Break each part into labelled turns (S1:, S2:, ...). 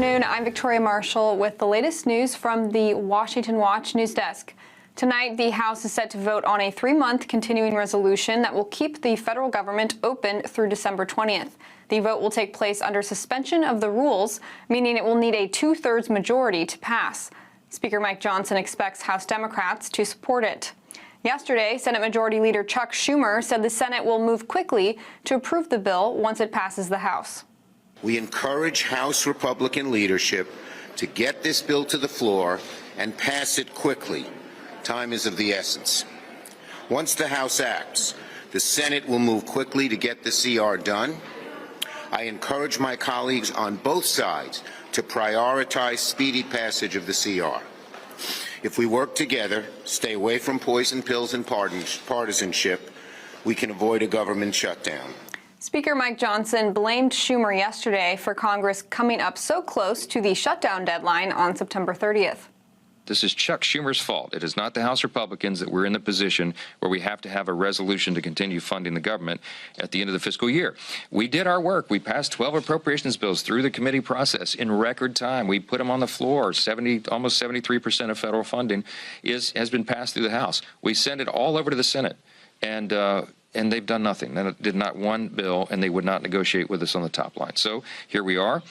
S1: afternoon. I'm Victoria Marshall with the latest news from the Washington Watch news desk. Tonight, the House is set to vote on a 3-month continuing resolution that will keep the federal government open through December 20th. The vote will take place under suspension of the rules, meaning it will need a 2/3 majority to pass. Speaker Mike Johnson expects House Democrats to support it. Yesterday, Senate Majority Leader Chuck Schumer said the Senate will move quickly to approve the bill once it passes the House.
S2: We encourage House Republican leadership to get this bill to the floor and pass it quickly. Time is of the essence. Once the House acts, the Senate will move quickly to get the CR done. I encourage my colleagues on both sides to prioritize speedy passage of the CR. If we work together, stay away from poison pills and partisanship, we can avoid a government shutdown.
S1: Speaker Mike Johnson blamed Schumer yesterday for Congress coming up so close to the shutdown deadline on September 30th.
S3: This is Chuck Schumer's fault. It is not the House Republicans that we're in the position where we have to have a resolution to continue funding the government at the end of the fiscal year. We did our work. We passed 12 appropriations bills through the committee process in record time. We put them on the floor. Almost 73% of federal funding has been passed through the House. We sent it all over to the Senate, and they've done nothing. They did not one bill, and they would not negotiate with us on the top line. So here we are.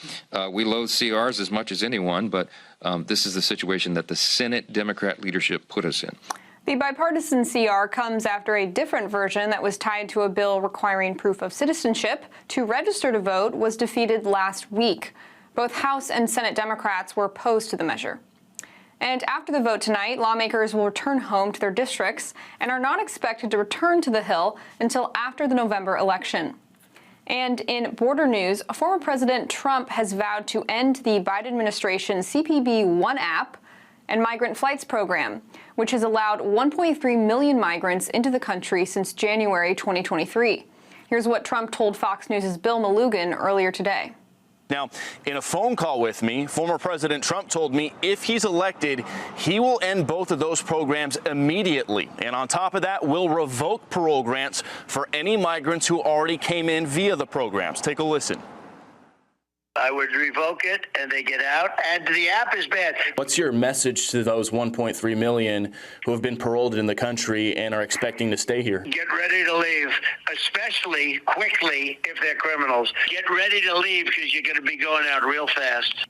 S3: We loathe CRs as much as anyone, but this is the situation that the Senate Democrat leadership put us in.
S1: The bipartisan CR comes after a different version that was tied to a bill requiring proof of citizenship to register to vote was defeated last week. Both House and Senate Democrats were opposed to the measure. And after the vote tonight, lawmakers will return home to their districts and are not expected to return to the Hill until after the November election. And in border news, former President Trump has vowed to end the Biden administration's CPB One app and migrant flights program, which has allowed 1.3 million migrants into the country since January 2023. Here's what Trump told Fox News' Bill Malugin earlier today.
S4: Now, in a phone call with me, former President Trump told me if he's elected, he will end both of those programs immediately. And on top of that, will revoke parole grants for any migrants who already came in via the programs. Take a listen.
S5: I would revoke it and they get out, and the app is bad.
S6: What's your message to those 1.3 million who have been paroled in the country and are expecting to stay here?
S5: Get ready to leave, especially quickly if they're criminals. Get ready to leave because you're going to be going out real fast.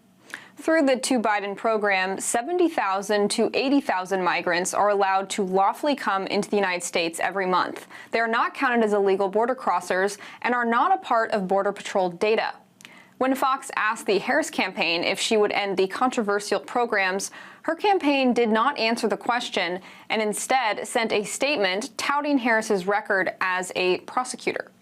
S1: Through the two Biden programs, 70,000 to 80,000 migrants are allowed to lawfully come into the United States every month. They are not counted as illegal border crossers and are not a part of Border Patrol data. When Fox asked the Harris campaign if she would end the controversial programs, her campaign did not answer the question and instead sent a statement touting Harris's record as a prosecutor.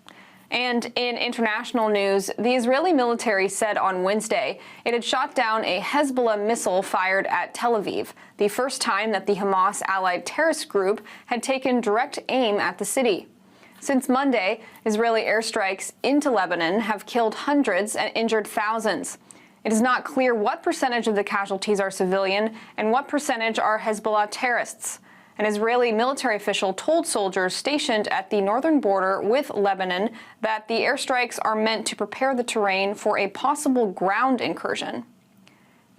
S1: And in international news, the Israeli military said on Wednesday it had shot down a Hezbollah missile fired at Tel Aviv, the first time that the Hamas-allied terrorist group had taken direct aim at the city. Since Monday, Israeli airstrikes into Lebanon have killed hundreds and injured thousands. It is not clear what percentage of the casualties are civilian and what percentage are Hezbollah terrorists. An Israeli military official told soldiers stationed at the northern border with Lebanon that the airstrikes are meant to prepare the terrain for a possible ground incursion.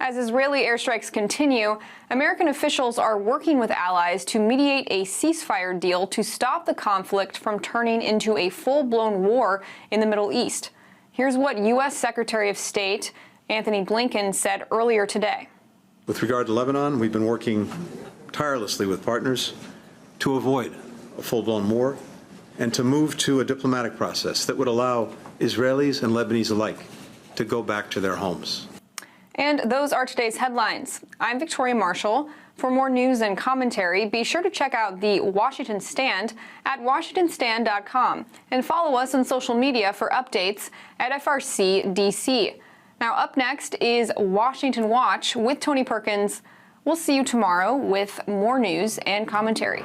S1: As Israeli airstrikes continue, American officials are working with allies to mediate a ceasefire deal to stop the conflict from turning into a full-blown war in the Middle East. Here's what U.S. Secretary of State Anthony Blinken said earlier today.
S7: With regard to Lebanon, we've been working tirelessly with partners to avoid a full-blown war and to move to a diplomatic process that would allow Israelis and Lebanese alike to go back to their homes.
S1: And those are today's headlines. I'm Victoria Marshall. For more news and commentary, be sure to check out the Washington Stand at WashingtonStand.com and follow us on social media for updates at FRC-DC. Now up next is Washington Watch with Tony Perkins. We'll see you tomorrow with more news and commentary.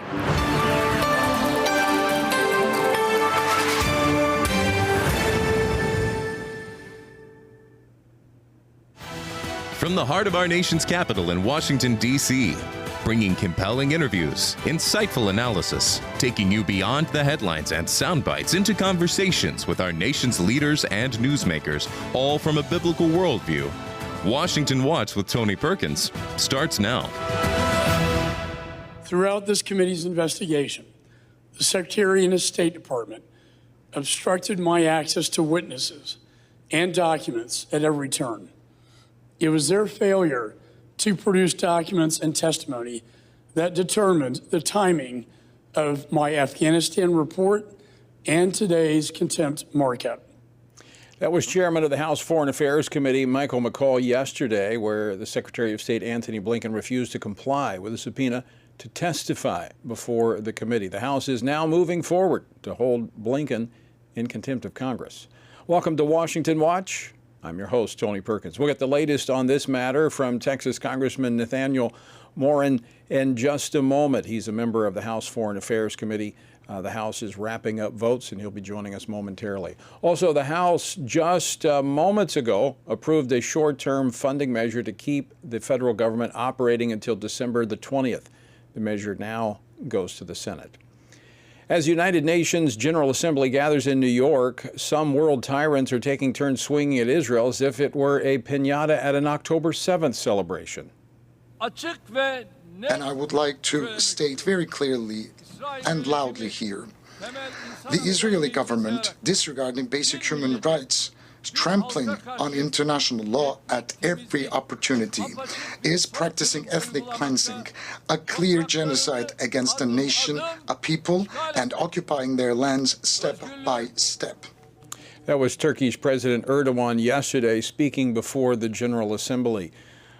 S8: From the heart of our nation's capital in Washington, D.C., bringing compelling interviews, insightful analysis, taking you beyond the headlines and sound bites into conversations with our nation's leaders and newsmakers, all from a biblical worldview. Washington Watch with Tony Perkins starts now.
S9: Throughout this committee's investigation, the Secretary and his State Department obstructed my access to witnesses and documents at every turn. It was their failure to produce documents and testimony that determined the timing of my Afghanistan report and today's contempt markup.
S10: That was Chairman of the House Foreign Affairs Committee, Michael McCaul, yesterday, where the Secretary of State, Antony Blinken, refused to comply with a subpoena to testify before the committee. The House is now moving forward to hold Blinken in contempt of Congress. Welcome to Washington Watch. I'm your host, Tony Perkins. We'll get the latest on this matter from Texas Congressman Nathaniel Morin in just a moment. He's a member of the House Foreign Affairs Committee. The House is wrapping up votes, and he'll be joining us momentarily. Also, the House just moments ago approved a short-term funding measure to keep the federal government operating until December the 20th. The measure now goes to the Senate. As the United Nations General Assembly gathers in New York, some world tyrants are taking turns swinging at Israel as if it were a piñata at an October 7th celebration.
S11: And I would like to state very clearly and loudly here, the Israeli government, disregarding basic human rights, trampling on international law at every opportunity, is practicing ethnic cleansing, a clear genocide against a nation, a people, and occupying their lands step by step.
S10: That was Turkey's President Erdogan yesterday speaking before the General Assembly.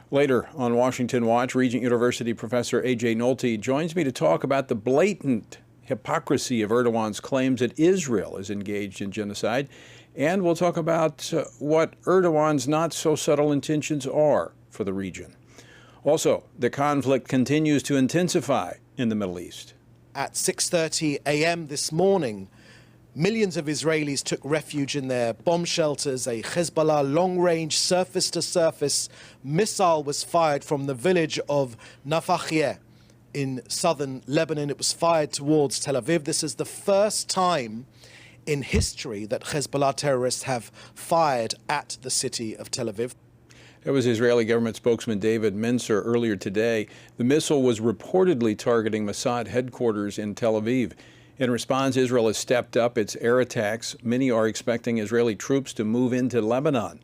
S10: Later on Washington Watch, Regent University professor A.J. Nolte joins me to talk about the blatant hypocrisy of Erdogan's claims that Israel is engaged in genocide. And we'll talk about what Erdogan's not-so-subtle intentions are for the region. Also, the conflict continues to intensify in the Middle East.
S12: At 6:30 a.m. this morning, millions of Israelis took refuge in their bomb shelters. A Hezbollah long-range surface-to-surface missile was fired from the village of Nafahiyeh in southern Lebanon. It was fired towards Tel Aviv. This is the first time in history that Hezbollah terrorists have fired at the city of Tel Aviv.
S10: That was Israeli government spokesman David Mincer earlier today. The missile was reportedly targeting Mossad headquarters in Tel Aviv. In response, Israel has stepped up its air attacks. Many are expecting Israeli troops to move into Lebanon.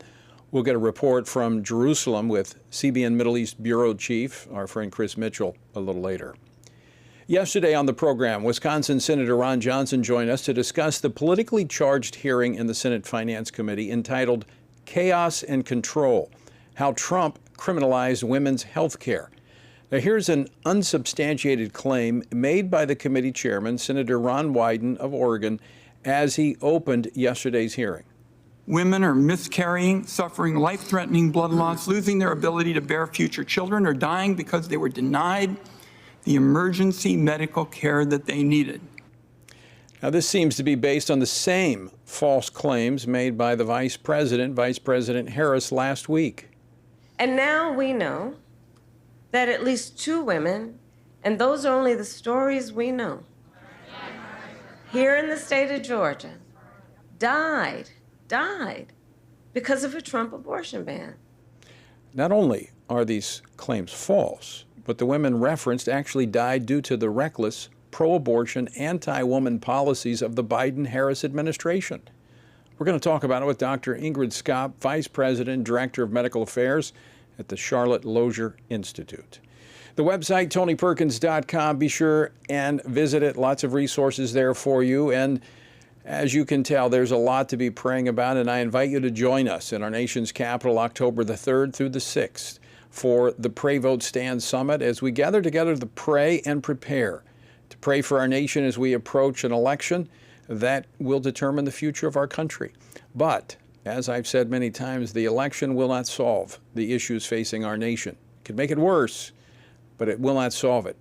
S10: We'll get a report from Jerusalem with CBN Middle East Bureau Chief, our friend Chris Mitchell, a little later. Yesterday on the program, Wisconsin Senator Ron Johnson joined us to discuss the politically charged hearing in the Senate Finance Committee entitled Chaos and Control, How Trump Criminalized Women's Health Care. Now, here's an unsubstantiated claim made by the committee chairman, Senator Ron Wyden of Oregon, as he opened yesterday's hearing.
S13: Women are miscarrying, suffering life-threatening blood loss, losing their ability to bear future children, or dying because they were denied the emergency medical care that they needed.
S10: Now, this seems to be based on the same false claims made by the Vice President Harris, last week.
S14: And now we know that at least 2 women, and those are only the stories we know, here in the state of Georgia, died because of a Trump abortion ban.
S10: Not only are these claims false, but the women referenced actually died due to the reckless, pro-abortion, anti-woman policies of the Biden-Harris administration. We're going to talk about it with Dr. Ingrid Skopp, Vice President, Director of Medical Affairs at the Charlotte Lozier Institute. The website, TonyPerkins.com. Be sure and visit it. Lots of resources there for you. And as you can tell, there's a lot to be praying about, and I invite you to join us in our nation's capital October the 3rd through the 6th for the Pray, Vote, Stand Summit as we gather together to pray and prepare, to pray for our nation as we approach an election that will determine the future of our country. But, as I've said many times, the election will not solve the issues facing our nation. It could make it worse, but it will not solve it.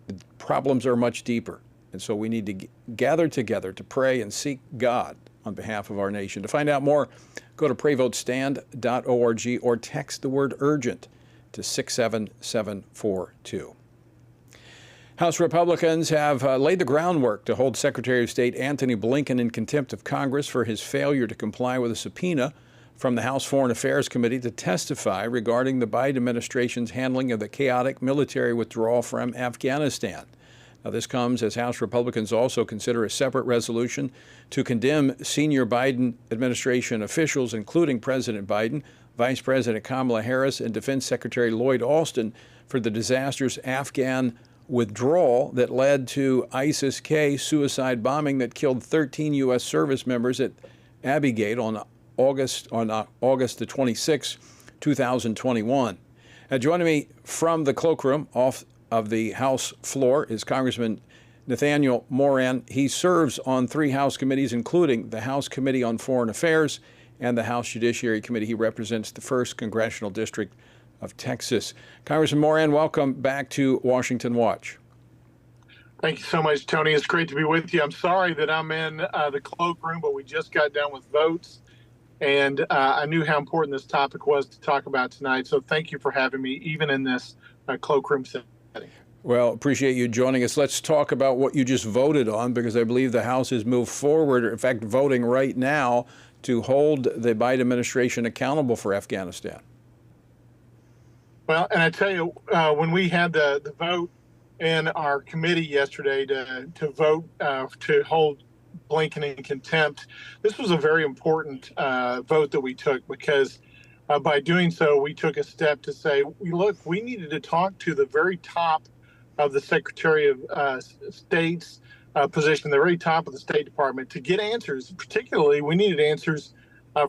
S10: The problems are much deeper, and so we need to gather together to pray and seek God on behalf of our nation. To find out more, go to prayvotestand.org or text the word urgent to 67742. House Republicans have laid the groundwork to hold Secretary of State Antony Blinken in contempt of Congress for his failure to comply with a subpoena from the House Foreign Affairs Committee to testify regarding the Biden administration's handling of the chaotic military withdrawal from Afghanistan. Now, this comes as House Republicans also consider a separate resolution to condemn senior Biden administration officials, including President Biden, Vice President Kamala Harris, and Defense Secretary Lloyd Austin, for the disastrous Afghan withdrawal that led to ISIS-K suicide bombing that killed 13 U.S. service members at Abbey Gate on August the 26th, 2021. Joining me from the cloakroom off of the House floor is Congressman Nathaniel Moran. He serves on 3 House committees, including the House Committee on Foreign Affairs and the House Judiciary Committee. He represents the 1st Congressional District of Texas. Congressman Moran, welcome back to Washington Watch.
S15: Thank you so much, Tony. It's great to be with you. I'm sorry that I'm in the cloakroom, but we just got done with votes, and I knew how important this topic was to talk about tonight. So thank you for having me, even in this cloakroom setting.
S10: Well, appreciate you joining us. Let's talk about what you just voted on, because I believe the House has moved forward, or in fact, voting right now to hold the Biden administration accountable for Afghanistan.
S15: Well, and I tell you, when we had the vote in our committee yesterday to vote to hold Blinken in contempt, this was a very important vote that we took, because by doing so, we took a step to say, look, we needed to talk to the very top of the Secretary of State's position, the very top of the State Department, to get answers. Particularly, we needed answers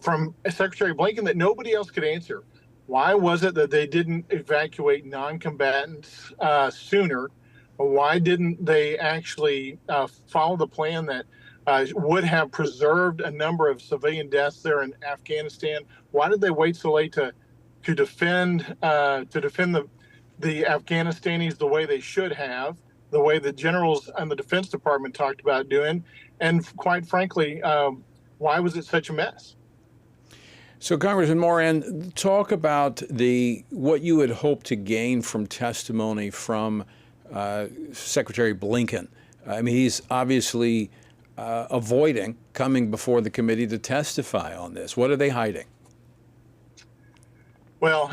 S15: from Secretary Blinken that nobody else could answer. Why was it that they didn't evacuate non-combatants sooner? Why didn't they actually follow the plan that would have preserved a number of civilian deaths there in Afghanistan? Why did they wait so late to defend the Afghanistanis the way they should have, the way the generals and the Defense Department talked about doing? And quite frankly, why was it such a mess?
S10: So, Congressman Moran, talk about what you would hope to gain from testimony from Secretary Blinken. I mean, he's obviously avoiding coming before the committee to testify on this. What are they hiding?
S15: Well,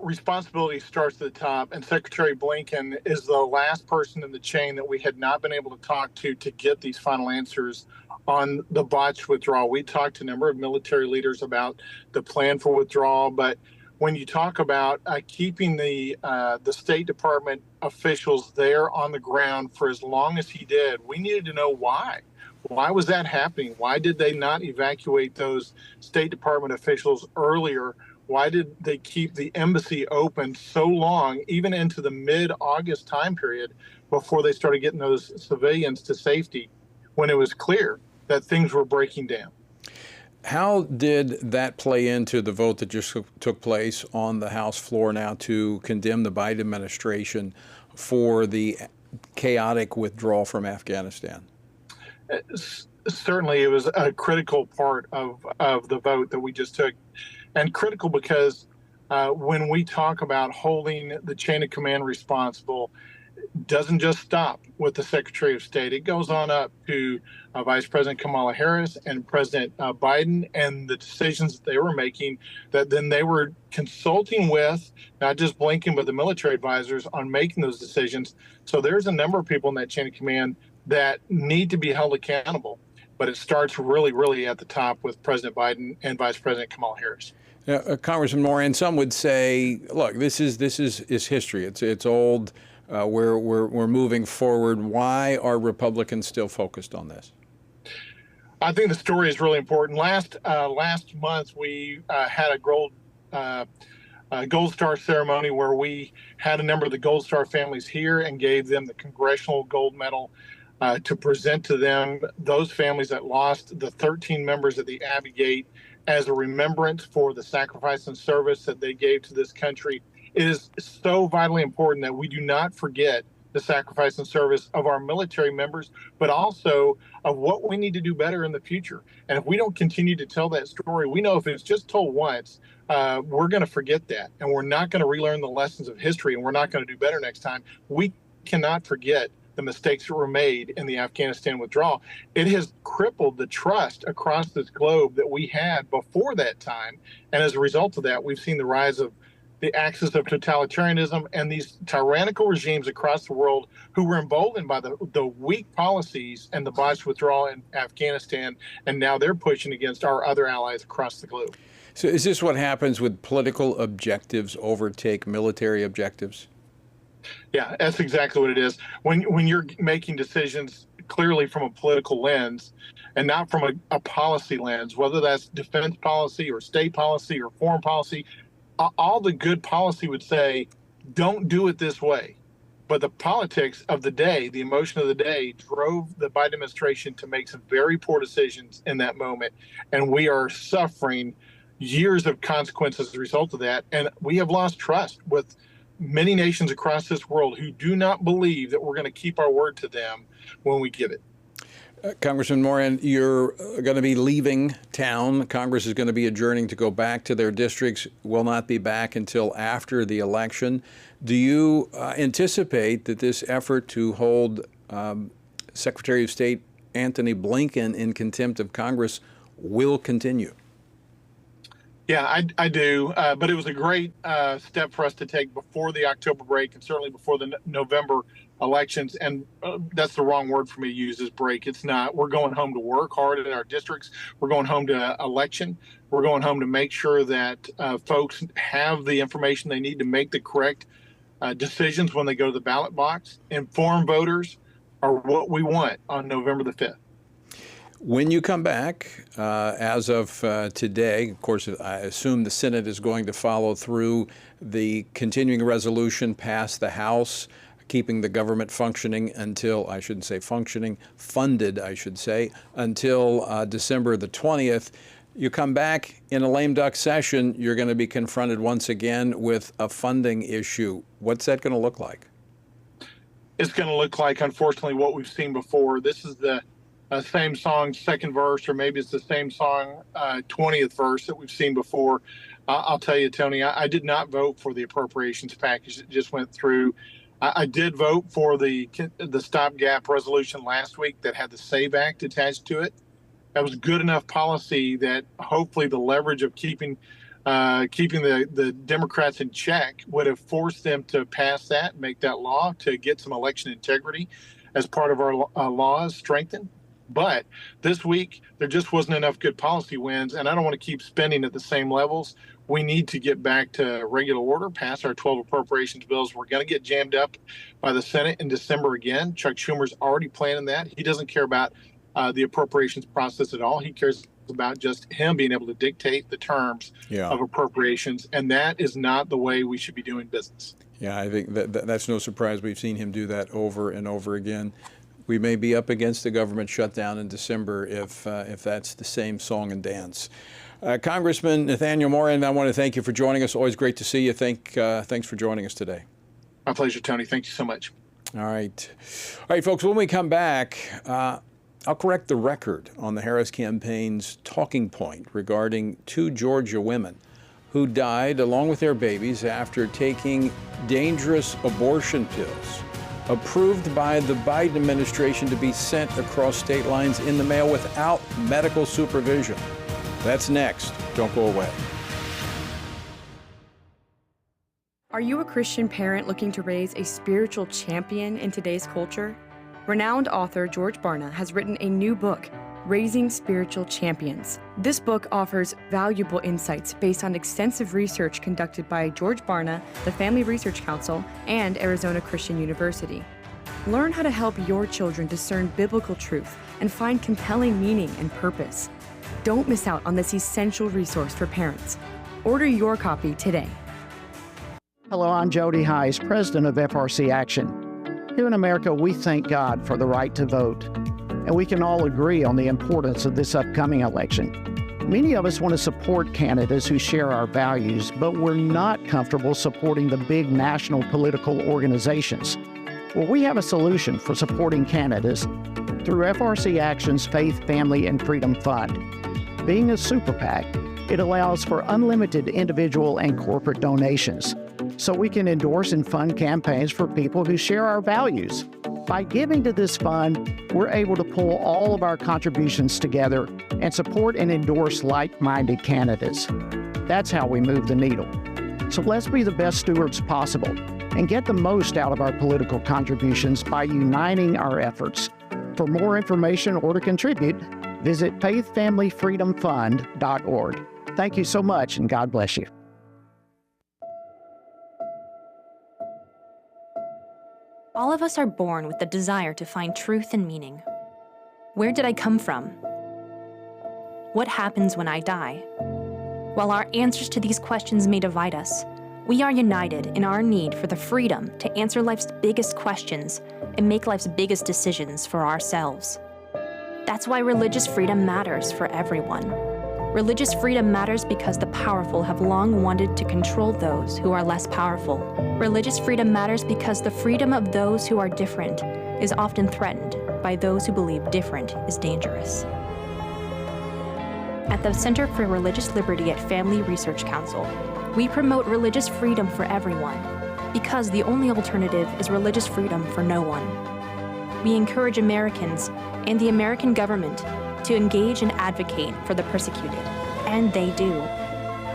S15: responsibility starts at the top, and Secretary Blinken is the last person in the chain that we had not been able to talk to get these final answers on the botched withdrawal. We talked to a number of military leaders about the plan for withdrawal, but when you talk about keeping the State Department officials there on the ground for as long as he did, we needed to know why. Why was that happening? Why did they not evacuate those State Department officials earlier? Why did they keep the embassy open so long, even into the mid-August time period, before they started getting those civilians to safety, when it was clear that things were breaking down?
S10: How did that play into the vote that just took place on the House floor now to condemn the Biden administration for the chaotic withdrawal from Afghanistan?
S15: Certainly, it was a critical part of the vote that we just took. And critical because when we talk about holding the chain of command responsible, it doesn't just stop with the Secretary of State. It goes on up to Vice President Kamala Harris and President Biden, and the decisions that they were making, that then they were consulting with not just Blinken, but the military advisors on making those decisions. So there's a number of people in that chain of command that need to be held accountable. But it starts really, really at the top with President Biden and Vice President Kamala Harris.
S10: Congressman Moran, some would say, look, this is history. It's old. We're moving forward. Why are Republicans still focused on this?
S15: I think the story is really important. Last month we had a Gold Star ceremony where we had a number of the Gold Star families here and gave them the Congressional Gold Medal to present to them, those families that lost the 13 members at the Abbey Gate, as a remembrance for the sacrifice and service that they gave to this country. It is so vitally important that we do not forget the sacrifice and service of our military members, but also of what we need to do better in the future. And if we don't continue to tell that story, we know if it's just told once, we're going to forget that, and we're not going to relearn the lessons of history, and we're not going to do better next time. We cannot forget the mistakes that were made in the Afghanistan withdrawal. It has crippled the trust across this globe that we had before that time. And as a result of that, we've seen the rise of the axis of totalitarianism and these tyrannical regimes across the world who were emboldened by the weak policies and the botched withdrawal in Afghanistan. And now they're pushing against our other allies across the globe.
S10: So is this what happens when political objectives overtake military objectives?
S15: Yeah, that's exactly what it is. When you're making decisions clearly from a political lens and not from a policy lens, whether that's defense policy or state policy or foreign policy, all the good policy would say, don't do it this way. But the politics of the day, the emotion of the day, drove the Biden administration to make some very poor decisions in that moment. And we are suffering years of consequences as a result of that. And we have lost trust with many nations across this world who do not believe that we're going to keep our word to them when we give it.
S10: Congressman Moran, you're going to be leaving town. Congress is going to be adjourning to go back to their districts, will not be back until after the election. Do you anticipate that this effort to hold Secretary of State Antony Blinken in contempt of Congress will continue?
S15: Yeah, I do. But it was a great step for us to take before the October break and certainly before the November elections. And that's the wrong word for me to use, is break. It's not. We're going home to work hard in our districts. We're going home to election. We're going home to make sure that folks have the information they need to make the correct decisions when they go to the ballot box. Informed voters are what we want on November the 5th.
S10: When you come back, as of today, of course, I assume the Senate is going to follow through the continuing resolution passed the House, keeping the government functioning until, I shouldn't say functioning, funded, I should say, until December the 20th. You come back in a lame duck session, you're going to be confronted once again with a funding issue. What's that going to look like?
S15: It's going to look like, unfortunately, what we've seen before. This is the same song, second verse, or maybe it's the same song, 20th verse that we've seen before. I'll tell you, Tony, I did not vote for the appropriations package that just went through. I did vote for the stopgap resolution last week that had the SAVE Act attached to it. That was good enough policy that hopefully the leverage of keeping the Democrats in check would have forced them to pass that, make that law to get some election integrity as part of our laws strengthened. But this week, there just wasn't enough good policy wins, and I don't want to keep spending at the same levels. We need to get back to regular order, pass our 12 appropriations bills. We're going to get jammed up by the Senate in December again. Chuck Schumer's already planning that. He doesn't care about the appropriations process at all. He cares about just him being able to dictate the terms of appropriations, and that is not the way we should be doing business.
S10: Yeah, I think that's no surprise. We've seen him do that over and over again. We may be up against the government shutdown in December if that's the same song and dance. Congressman Nathaniel Moran, I want to thank you for joining us. Always great to see you. Thanks for joining us today.
S15: My pleasure, Tony. Thank you so much.
S10: All right, folks, when we come back, I'll correct the record on the Harris campaign's talking point regarding 2 Georgia women who died along with their babies after taking dangerous abortion pills approved by the Biden administration to be sent across state lines in the mail without medical supervision. That's next. Don't go away.
S16: Are you a Christian parent looking to raise a spiritual champion in today's culture? Renowned author George Barna has written a new book, Raising Spiritual Champions. This book offers valuable insights based on extensive research conducted by George Barna, the Family Research Council, and Arizona Christian University. Learn how to help your children discern biblical truth and find compelling meaning and purpose. Don't miss out on this essential resource for parents. Order your copy today.
S17: Hello, I'm Jody Heiss, president of FRC Action. Here in America, we thank God for the right to vote, and we can all agree on the importance of this upcoming election. Many of us want to support candidates who share our values, but we're not comfortable supporting the big national political organizations. Well, we have a solution for supporting candidates through FRC Action's Faith, Family, and Freedom Fund. Being a super PAC, it allows for unlimited individual and corporate donations, so we can endorse and fund campaigns for people who share our values. By giving to this fund, we're able to pull all of our contributions together and support and endorse like-minded candidates. That's how we move the needle. So let's be the best stewards possible and get the most out of our political contributions by uniting our efforts. For more information or to contribute, visit faithfamilyfreedomfund.org. Thank you so much, and God bless you.
S18: All of us are born with the desire to find truth and meaning. Where did I come from? What happens when I die? While our answers to these questions may divide us, we are united in our need for the freedom to answer life's biggest questions and make life's biggest decisions for ourselves. That's why religious freedom matters for everyone. Religious freedom matters because the powerful have long wanted to control those who are less powerful. Religious freedom matters because the freedom of those who are different is often threatened by those who believe different is dangerous. At the Center for Religious Liberty at Family Research Council, we promote religious freedom for everyone because the only alternative is religious freedom for no one. We encourage Americans and the American government to engage and advocate for the persecuted, and they do.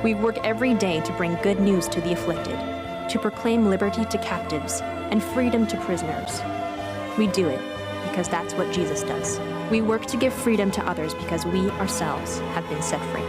S18: We work every day to bring good news to the afflicted, to proclaim liberty to captives and freedom to prisoners. We do it because that's what Jesus does. We work to give freedom to others because we ourselves have been set free.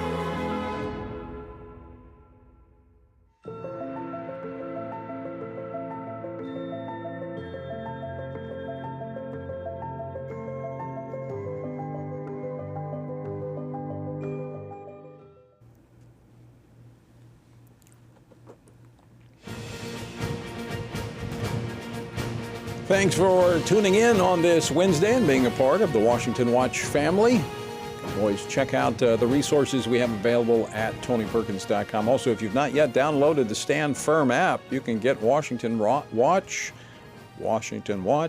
S10: Thanks for tuning in on this Wednesday and being a part of the Washington Watch family. You can always check out the resources we have available at TonyPerkins.com. Also, if you've not yet downloaded the Stand Firm app, you can get Washington Watch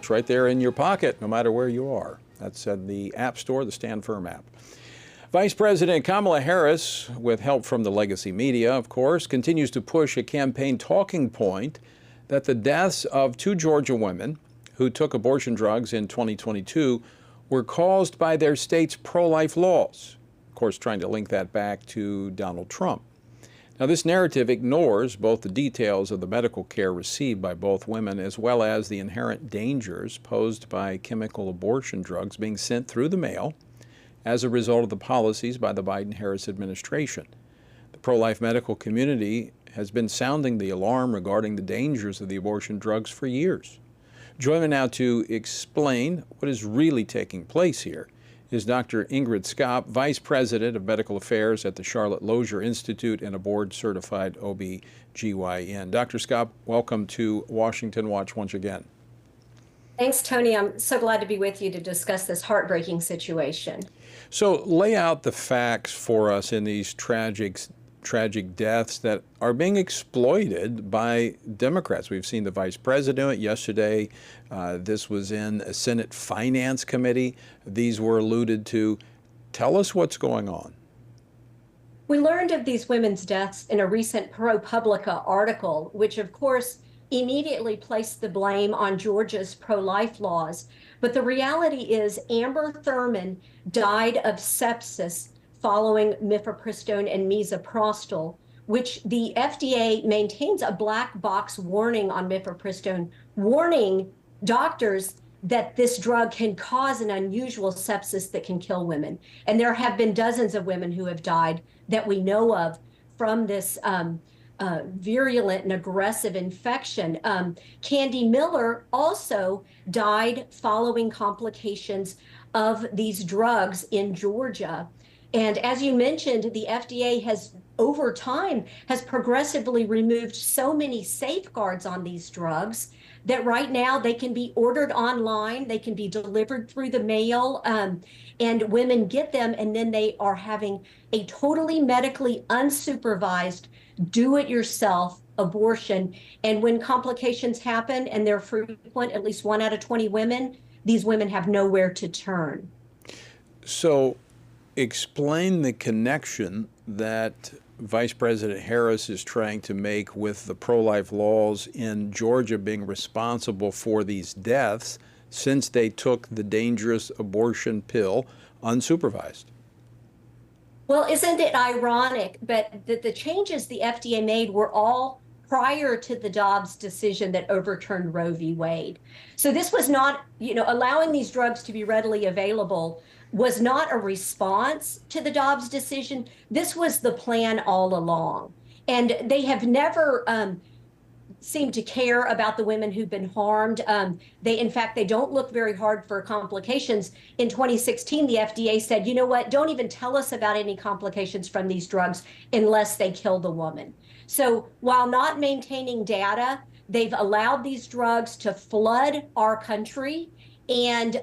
S10: right there in your pocket, no matter where you are. That's at the App Store, the Stand Firm app. Vice President Kamala Harris, with help from the legacy media, of course, continues to push a campaign talking point that the deaths of 2 Georgia women who took abortion drugs in 2022 were caused by their state's pro-life laws. Of course, trying to link that back to Donald Trump. Now, this narrative ignores both the details of the medical care received by both women as well as the inherent dangers posed by chemical abortion drugs being sent through the mail as a result of the policies by the Biden-Harris administration. The pro-life medical community has been sounding the alarm regarding the dangers of the abortion drugs for years. Joining me now to explain what is really taking place here is Dr. Ingrid Skopp, Vice President of Medical Affairs at the Charlotte Lozier Institute and a board-certified OB/GYN. Dr. Skopp, welcome to Washington Watch once again.
S19: Thanks, Tony. I'm so glad to be with you to discuss this heartbreaking situation.
S10: So lay out the facts for us in these tragic deaths that are being exploited by Democrats. We've seen the vice president yesterday. This was in a Senate Finance Committee. These were alluded to. Tell us what's going on.
S19: We learned of these women's deaths in a recent ProPublica article, which of course immediately placed the blame on Georgia's pro-life laws. But the reality is Amber Thurman died of sepsis following mifepristone and misoprostol, which the FDA maintains a black box warning on mifepristone, warning doctors that this drug can cause an unusual sepsis that can kill women. And there have been dozens of women who have died that we know of from this virulent and aggressive infection. Candy Miller also died following complications of these drugs in Georgia. And as you mentioned, the FDA has, over time, has progressively removed so many safeguards on these drugs that right now they can be ordered online, they can be delivered through the mail, and women get them, and then they are having a totally medically unsupervised, do-it-yourself abortion. And when complications happen, and they're frequent, at least 1 out of 20 women, these women have nowhere to turn.
S10: So explain the connection that Vice President Harris is trying to make with the pro-life laws in Georgia being responsible for these deaths since they took the dangerous abortion pill unsupervised.
S19: Well, isn't it ironic that the changes the FDA made were all prior to the Dobbs decision that overturned Roe v. Wade? So this was not, allowing these drugs to be readily available was not a response to the Dobbs decision. This was the plan all along. And they have never seem to care about the women who've been harmed. In fact, they don't look very hard for complications. In 2016, the FDA said, you know what, don't even tell us about any complications from these drugs unless they kill the woman. So while not maintaining data, they've allowed these drugs to flood our country. And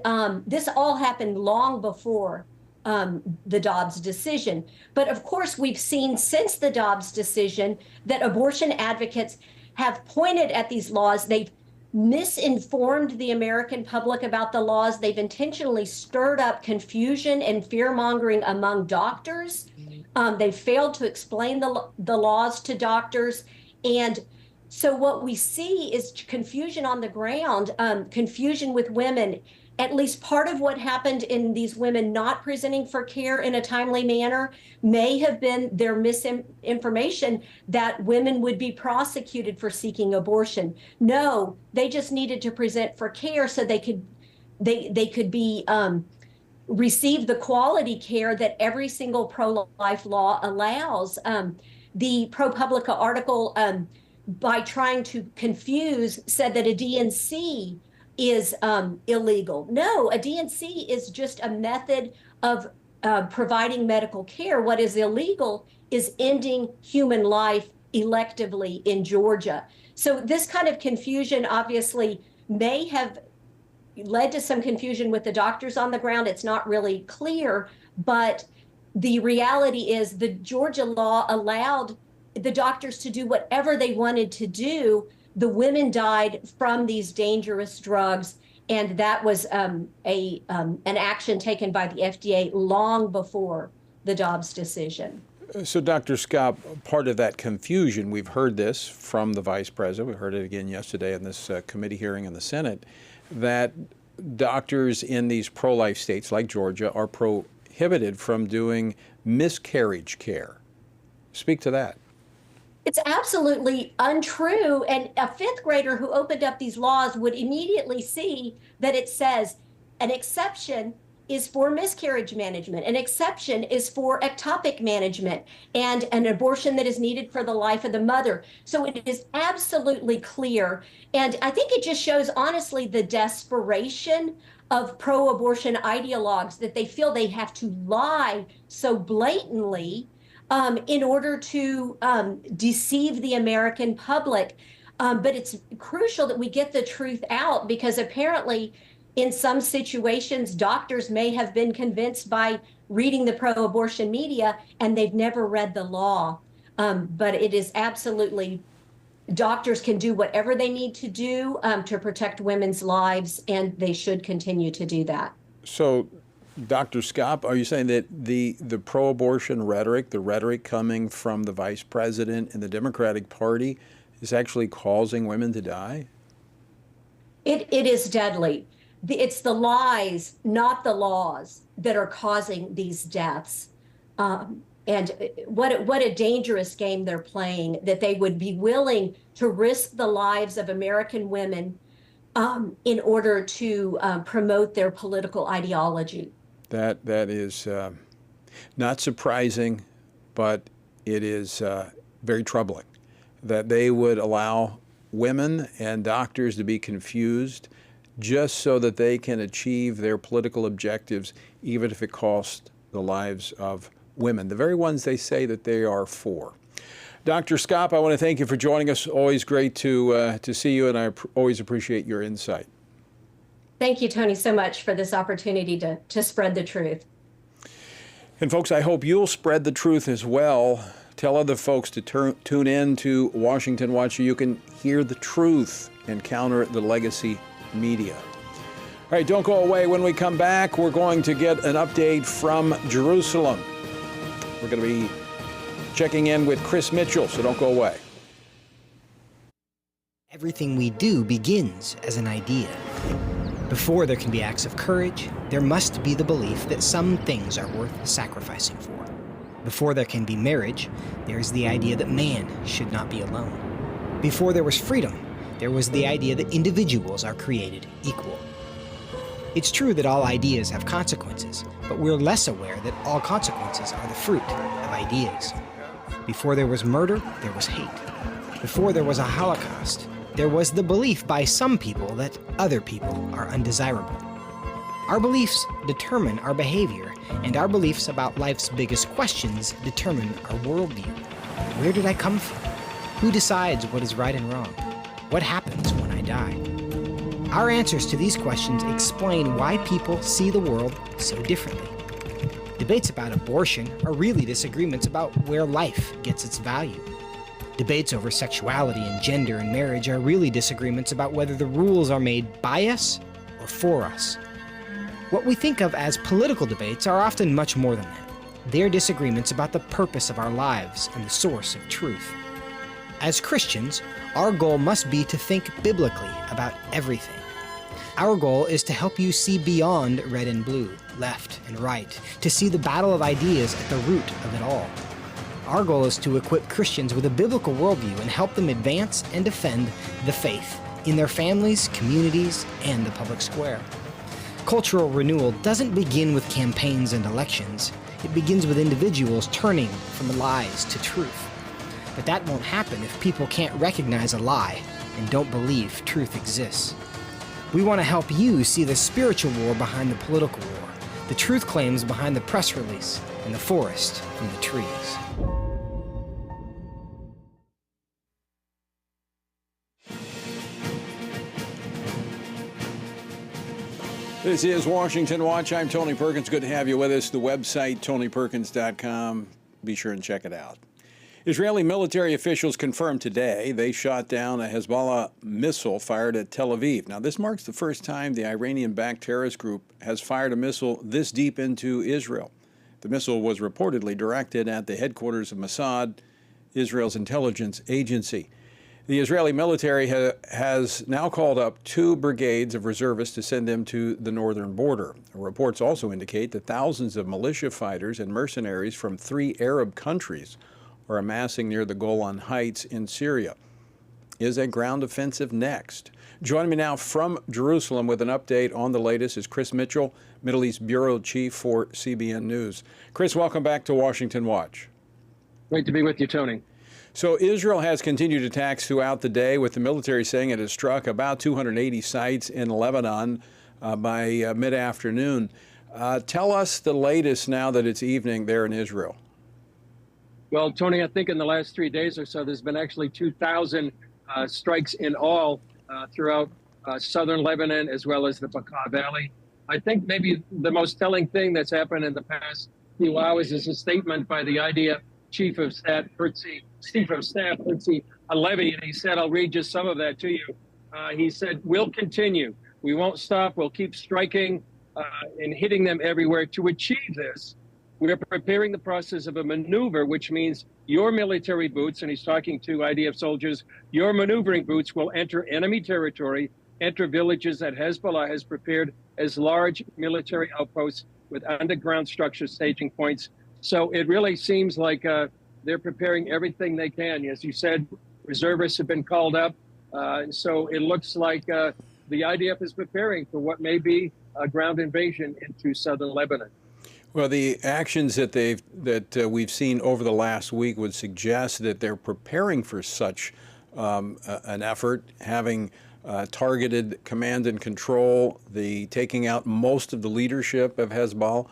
S19: this all happened long before the Dobbs decision. But of course, we've seen since the Dobbs decision that abortion advocates have pointed at these laws. They've misinformed the American public about the laws. They've intentionally stirred up confusion and fear-mongering among doctors. They've failed to explain the laws to doctors. And so what we see is confusion on the ground, confusion with women. At least part of what happened in these women not presenting for care in a timely manner may have been their misinformation that women would be prosecuted for seeking abortion. No, they just needed to present for care so they could be receive the quality care that every single pro-life law allows. The ProPublica article, by trying to confuse, said that a DNC is illegal. No, a DNC is just a method of providing medical care. What is illegal is ending human life electively in Georgia. So this kind of confusion obviously may have led to some confusion with the doctors on the ground. It's not really clear, but the reality is the Georgia law allowed the doctors to do whatever they wanted to do. The women died from these dangerous drugs, and that was an action taken by the FDA long before the Dobbs decision.
S10: So, Dr. Scott, part of that confusion, we've heard this from the Vice President, we heard it again yesterday in this committee hearing in the Senate, that doctors in these pro-life states like Georgia are prohibited from doing miscarriage care. Speak to that.
S19: It's absolutely untrue. And a fifth grader who opened up these laws would immediately see that it says an exception is for miscarriage management. An exception is for ectopic management and an abortion that is needed for the life of the mother. So it is absolutely clear. And I think it just shows, honestly, the desperation of pro-abortion ideologues, that they feel they have to lie so blatantly in order to deceive the American public. But it's crucial that we get the truth out, because apparently in some situations, doctors may have been convinced by reading the pro-abortion media and they've never read the law. But it is absolutely, doctors can do whatever they need to do to protect women's lives, and they should continue to do that.
S10: So, Dr. Scott, are you saying that the pro-abortion rhetoric, the rhetoric coming from the Vice President and the Democratic Party, is actually causing women to die?
S19: It is deadly. It's the lies, not the laws, that are causing these deaths. And what a dangerous game they're playing, that they would be willing to risk the lives of American women in order to promote their political ideology.
S10: That is not surprising, but it is very troubling that they would allow women and doctors to be confused just so that they can achieve their political objectives, even if it costs the lives of women, the very ones they say that they are for. Dr. Scott, I want to thank you for joining us. Always great to see you, and I always appreciate your insight.
S19: Thank you, Tony, so much for this opportunity to spread the truth.
S10: And folks, I hope you'll spread the truth as well. Tell other folks to tune in to Washington Watch so you can hear the truth and counter the legacy media. All right, don't go away. When we come back, we're going to get an update from Jerusalem. We're going to be checking in with Chris Mitchell, so don't go away.
S20: Everything we do begins as an idea. Before there can be acts of courage, there must be the belief that some things are worth sacrificing for. Before there can be marriage, there is the idea that man should not be alone. Before there was freedom, there was the idea that individuals are created equal. It's true that all ideas have consequences, but we're less aware that all consequences are the fruit of ideas. Before there was murder, there was hate. Before there was a Holocaust, there was the belief by some people that other people are undesirable. Our beliefs determine our behavior, and our beliefs about life's biggest questions determine our worldview. Where did I come from? Who decides what is right and wrong? What happens when I die? Our answers to these questions explain why people see the world so differently. Debates about abortion are really disagreements about where life gets its value. Debates over sexuality and gender and marriage are really disagreements about whether the rules are made by us or for us. What we think of as political debates are often much more than that. They're disagreements about the purpose of our lives and the source of truth. As Christians, our goal must be to think biblically about everything. Our goal is to help you see beyond red and blue, left and right, to see the battle of ideas at the root of it all. Our goal is to equip Christians with a biblical worldview and help them advance and defend the faith in their families, communities, and the public square. Cultural renewal doesn't begin with campaigns and elections. It begins with individuals turning from lies to truth. But that won't happen if people can't recognize a lie and don't believe truth exists. We want to help you see the spiritual war behind the political war, the truth claims behind the press release, and the forest from the trees.
S10: This is Washington Watch. I'm Tony Perkins. Good to have you with us. The website, tonyperkins.com. Be sure and check it out. Israeli military officials confirmed today they shot down a Hezbollah missile fired at Tel Aviv. Now, this marks the first time the Iranian-backed terrorist group has fired a missile this deep into Israel. The missile was reportedly directed at the headquarters of Mossad, Israel's intelligence agency. The Israeli military has now called up 2 brigades of reservists to send them to the northern border. Reports also indicate that thousands of militia fighters and mercenaries from 3 Arab countries are amassing near the Golan Heights in Syria. Is a ground offensive next? Joining me now from Jerusalem with an update on the latest is Chris Mitchell, Middle East Bureau Chief for CBN News. Chris, welcome back to Washington Watch.
S21: Great to be with you, Tony.
S10: So Israel has continued attacks throughout the day, with the military saying it has struck about 280 sites in Lebanon by mid-afternoon. Tell us the latest now that it's evening there in Israel.
S21: Well, Tony, I think in the last 3 days or so, there's been actually 2,000 strikes in all throughout southern Lebanon, as well as the Bekaa Valley. I think maybe the most telling thing that's happened in the past few hours is a statement by the IDF Chief of Staff, Herzi Halevi, and he said, I'll read just some of that to you. He said, we'll continue. We won't stop. We'll keep striking and hitting them everywhere. To achieve this, we are preparing the process of a maneuver, which means your military boots, and he's talking to IDF soldiers, your maneuvering boots will enter enemy territory, enter villages that Hezbollah has prepared as large military outposts with underground structure staging points. So it really seems like they're preparing everything they can. As you said, reservists have been called up. So it looks like the IDF is preparing for what may be a ground invasion into southern Lebanon.
S10: Well, the actions that we've seen over the last week would suggest that they're preparing for such an effort, having targeted command and control, the taking out most of the leadership of Hezbollah.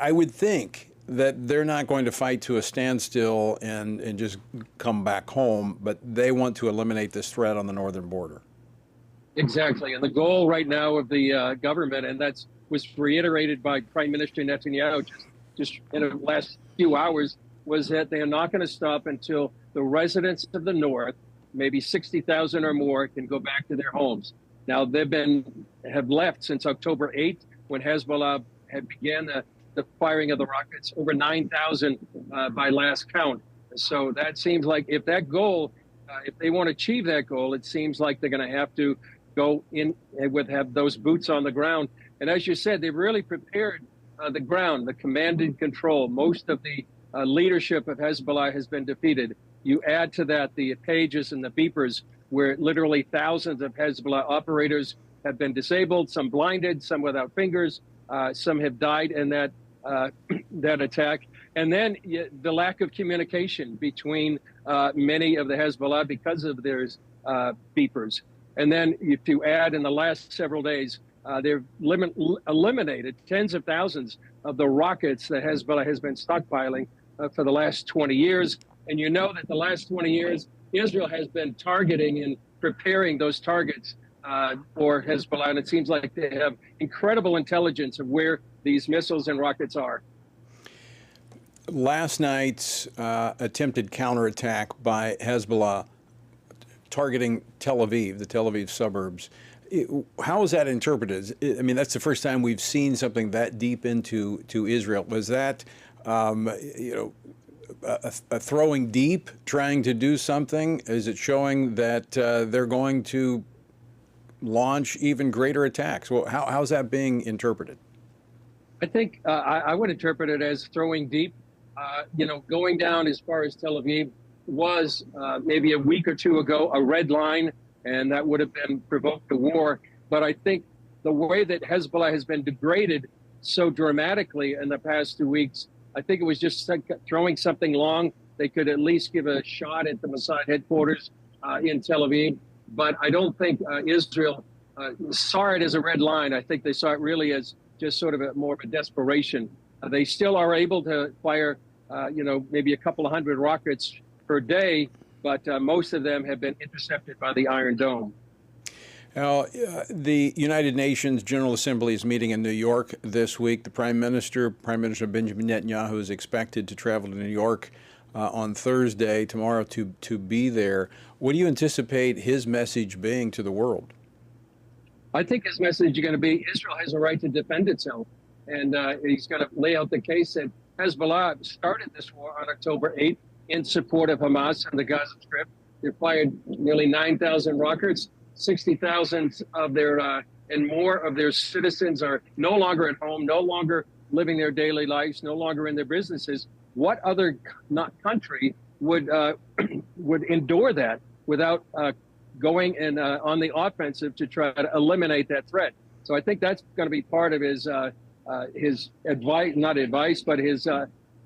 S10: I would think that they're not going to fight to a standstill and just come back home, but they want to eliminate this threat on the northern border.
S21: Exactly. And the goal right now of the government, and that was reiterated by Prime Minister Netanyahu just in the last few hours, was that they are not going to stop until the residents of the north, maybe 60,000 or more, can go back to their homes. Now, have left since October 8th, when Hezbollah had began the firing of the rockets, over 9,000 by last count. So that seems like if that goal if they want to achieve that goal, it seems like they're going to have to go in and have those boots on the ground. And as you said, they've really prepared the ground, the command and control. Most of the leadership of Hezbollah has been defeated. You add to that the pages and the beepers, where literally thousands of Hezbollah operators have been disabled, some blinded, some without fingers, some have died in that that attack. And then the lack of communication between many of the Hezbollah because of their beepers. And then if you add in the last several days, they've eliminated tens of thousands of the rockets that Hezbollah has been stockpiling for the last 20 years. And you know that the last 20 years, Israel has been targeting and preparing those targets for Hezbollah. And it seems like they have incredible intelligence of where these missiles and rockets are.
S10: Last night's attempted counterattack by Hezbollah targeting Tel Aviv, the Tel Aviv suburbs. How is that interpreted? I mean, that's the first time we've seen something that deep into Israel. Was that, a throwing deep, trying to do something? Is it showing that they're going to launch even greater attacks? Well, how's that being interpreted?
S21: I think I would interpret it as throwing deep. Going down as far as Tel Aviv was maybe a week or two ago a red line, and that would have been provoked a war. But I think the way that Hezbollah has been degraded so dramatically in the past 2 weeks, I think it was just throwing something long. They could at least give a shot at the Mossad headquarters in Tel Aviv. But I don't think Israel saw it as a red line. I think they saw it really as just sort of more of a desperation. They still are able to fire, maybe a couple of hundred rockets per day, but most of them have been intercepted by the Iron Dome.
S10: Now, the United Nations General Assembly is meeting in New York this week. The Prime Minister Benjamin Netanyahu, is expected to travel to New York on Thursday, tomorrow, to be there. What do you anticipate his message being to the world?
S21: I think his message is going to be Israel has a right to defend itself. And he's going to lay out the case that Hezbollah started this war on October 8th in support of Hamas and the Gaza Strip. They fired nearly 9,000 rockets. 60,000 of their and more of their citizens are no longer at home, no longer living their daily lives, no longer in their businesses. What other country would endure that without going and on the offensive to try to eliminate that threat? So I think that's going to be part of his